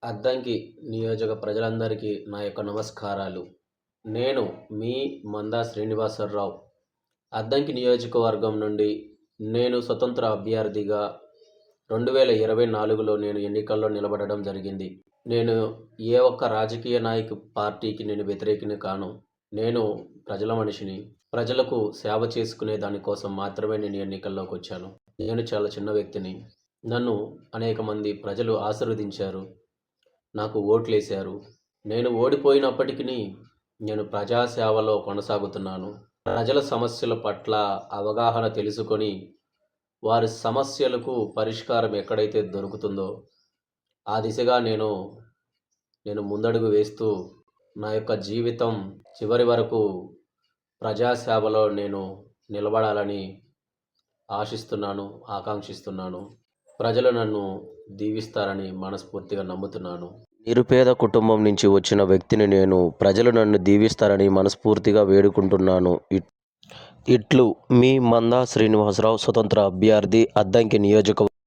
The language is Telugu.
అద్దంకి నియోజక ప్రజలందరికీ నా యొక్క నమస్కారాలు. నేను మీ మందా శ్రీనివాసరావు. అద్దంకి నియోజకవర్గం నుండి నేను స్వతంత్ర అభ్యర్థిగా 2024లో నేను ఎన్నికల్లో నిలబడడం జరిగింది. నేను ఏ ఒక్క రాజకీయ పార్టీకి నేను వ్యతిరేకిని కాను. నేను ప్రజల మనిషిని. ప్రజలకు సేవ చేసుకునే దానికోసం మాత్రమే నేను ఎన్నికల్లోకి వచ్చాను. నేను చాలా చిన్న వ్యక్తిని. నన్ను అనేక మంది ప్రజలు ఆశీర్వదించారు. నాకు ఓట్లేశారు. నేను ఓడిపోయినప్పటికీ నేను ప్రజాసేవలో కొనసాగుతున్నాను. ప్రజల సమస్యల పట్ల అవగాహన తెలుసుకొని వారి సమస్యలకు పరిష్కారం ఎక్కడైతే దొరుకుతుందో ఆ దిశగా నేను ముందడుగు వేస్తూ నా యొక్క జీవితం చివరి వరకు ప్రజాసేవలో నేను నిలబడాలని ఆశిస్తున్నాను, ఆకాంక్షిస్తున్నాను. ప్రజలు నన్ను దీవిస్తారని మనస్ఫూర్తిగా నమ్ముతున్నాను. నిరుపేద కుటుంబం నుంచి వచ్చిన వ్యక్తిని నేను. ప్రజలు నన్ను దీవిస్తారని మనస్ఫూర్తిగా వేడుకుంటున్నాను. ఇట్లు మీ మందా శ్రీనివాసరావు, స్వతంత్ర అభ్యర్థి, అద్దంకి నియోజకవర్గం.